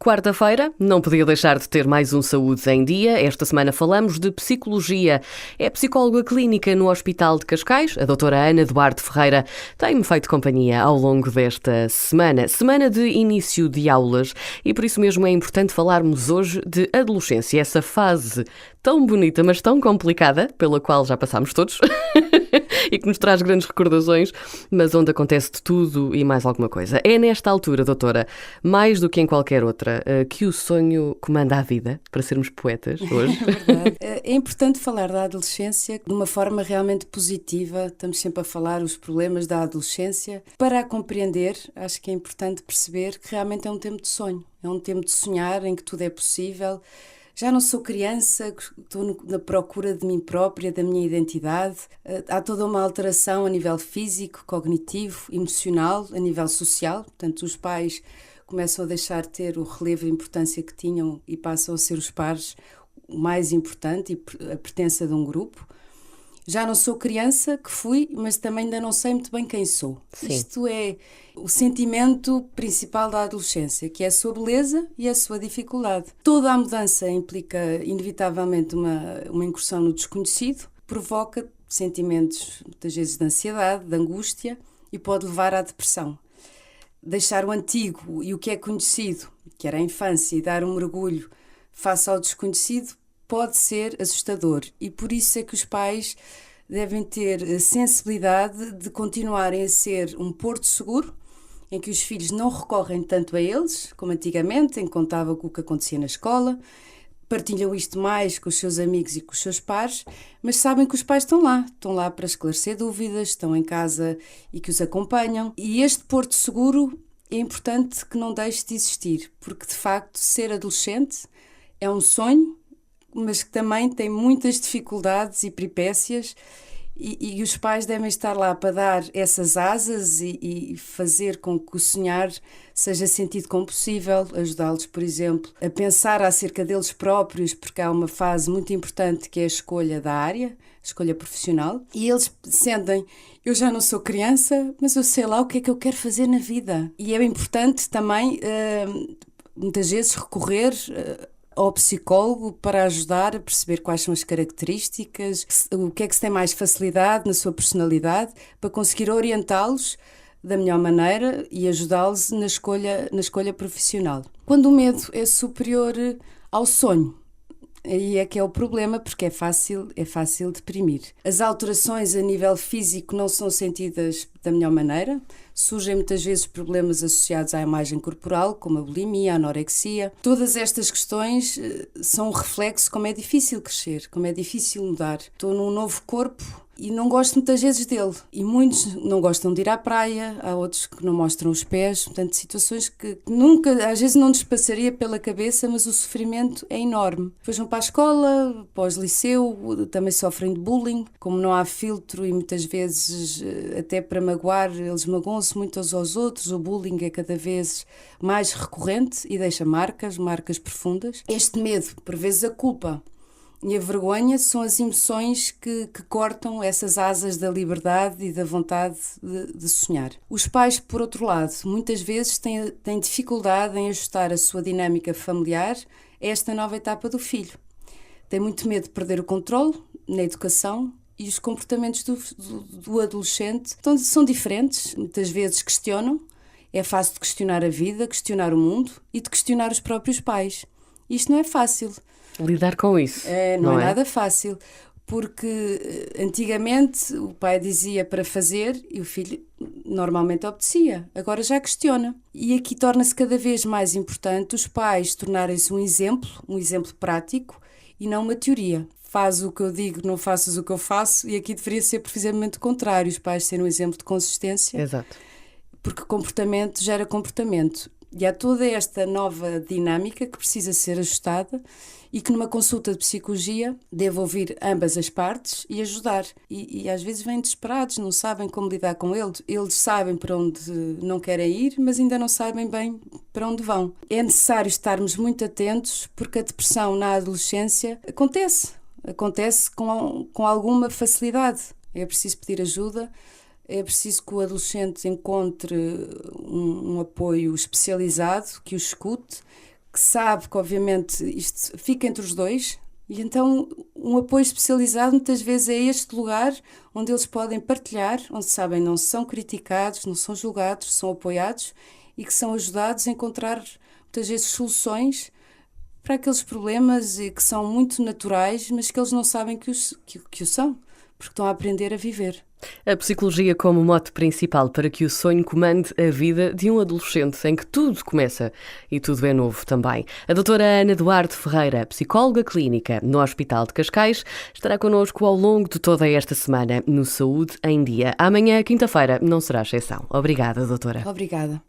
Quarta-feira, não podia deixar de ter mais um Saúde em Dia. Esta semana falamos de psicologia. É psicóloga clínica no Hospital de Cascais. A doutora Ana Duarte Ferreira tem-me feito companhia ao longo desta semana. Semana de início de aulas e por isso mesmo é importante falarmos hoje de adolescência. Essa fase tão bonita, mas tão complicada, pela qual já passámos todos e que nos traz grandes recordações, mas onde acontece de tudo e mais alguma coisa. É nesta altura, doutora, mais do que em qualquer outra, que o sonho comanda a vida, para sermos poetas hoje. É verdade. É importante falar da adolescência de uma forma realmente positiva. Estamos sempre a falar os problemas da adolescência. Para a compreender, acho que é importante perceber que realmente é um tempo de sonho. É um tempo de sonhar em que tudo é possível. Já não sou criança, estou na procura de mim própria, da minha identidade. Há toda uma alteração a nível físico, cognitivo, emocional, a nível social. Portanto, os pais começam a deixar de ter o relevo e a importância que tinham e passam a ser os pares o mais importante e a pertença de um grupo. Já não sou criança, que fui, mas também ainda não sei muito bem quem sou. Sim. Isto é o sentimento principal da adolescência, que é a sua beleza e a sua dificuldade. Toda a mudança implica, inevitavelmente, uma incursão no desconhecido, provoca sentimentos, muitas vezes, de ansiedade, de angústia e pode levar à depressão. Deixar o antigo e o que é conhecido, que era a infância, e dar um mergulho face ao desconhecido, pode ser assustador e por isso é que os pais devem ter a sensibilidade de continuarem a ser um porto seguro em que os filhos não recorrem tanto a eles como antigamente, em que contavam com o que acontecia na escola, partilham isto mais com os seus amigos e com os seus pares, mas sabem que os pais estão lá para esclarecer dúvidas, estão em casa e que os acompanham. E este porto seguro é importante que não deixe de existir, porque de facto ser adolescente é um sonho, mas que também tem muitas dificuldades e peripécias e os pais devem estar lá para dar essas asas e fazer com que o sonhar seja sentido como possível, ajudá-los, por exemplo, a pensar acerca deles próprios, porque há uma fase muito importante que é a escolha da área, a escolha profissional, e eles sentem, eu já não sou criança, mas eu sei lá o que é que eu quero fazer na vida. E é importante também, muitas vezes, recorrer ao psicólogo para ajudar a perceber quais são as características, o que é que se tem mais facilidade na sua personalidade, para conseguir orientá-los da melhor maneira e ajudá-los na escolha profissional. Quando o medo é superior ao sonho, aí é que é o problema, porque é fácil deprimir. As alterações a nível físico não são sentidas da melhor maneira, surgem muitas vezes problemas associados à imagem corporal, como a bulimia, a anorexia. Todas estas questões são um reflexo de como é difícil crescer, como é difícil mudar. Estou num novo corpo e não gosto muitas vezes dele. E muitos não gostam de ir à praia, há outros que não mostram os pés. Portanto, situações que nunca, às vezes não nos passaria pela cabeça, mas o sofrimento é enorme. Depois vão para a escola, pós-liceu, também sofrem de bullying. Como não há filtro e muitas vezes até para magoar, eles magoam-se muito uns aos outros. O bullying é cada vez mais recorrente e deixa marcas profundas. Este medo, por vezes a culpa e a vergonha são as emoções que cortam essas asas da liberdade e da vontade de sonhar. Os pais, por outro lado, muitas vezes têm dificuldade em ajustar a sua dinâmica familiar a esta nova etapa do filho. Têm muito medo de perder o controle na educação e os comportamentos do adolescente são diferentes, muitas vezes questionam. É fácil de questionar a vida, questionar o mundo e de questionar os próprios pais. Isto não é fácil. Lidar com isso. Não é nada fácil, porque antigamente o pai dizia para fazer e o filho normalmente obedecia, agora já questiona. E aqui torna-se cada vez mais importante os pais tornarem-se um exemplo prático e não uma teoria. Faz o que eu digo, não faças o que eu faço, e aqui deveria ser precisamente o contrário, os pais serem um exemplo de consistência. Exato. Porque comportamento gera comportamento. E há toda esta nova dinâmica que precisa ser ajustada e que numa consulta de psicologia deve ouvir ambas as partes e ajudar. E às vezes vêm desesperados, não sabem como lidar com ele. Eles sabem para onde não querem ir, mas ainda não sabem bem para onde vão. É necessário estarmos muito atentos porque a depressão na adolescência acontece com alguma facilidade. É preciso pedir ajuda. É preciso que o adolescente encontre um apoio especializado, que o escute, que sabe que, obviamente, isto fica entre os dois. E então um apoio especializado muitas vezes é este lugar onde eles podem partilhar, onde sabem não são criticados, não são julgados, são apoiados e que são ajudados a encontrar muitas vezes soluções para aqueles problemas e que são muito naturais, mas que eles não sabem que o são, porque estão a aprender a viver. A psicologia como mote principal para que o sonho comande a vida de um adolescente em que tudo começa e tudo é novo também. A doutora Ana Duarte Ferreira, psicóloga clínica no Hospital de Cascais, estará connosco ao longo de toda esta semana no Saúde em Dia. Amanhã, quinta-feira, não será exceção. Obrigada, doutora. Obrigada.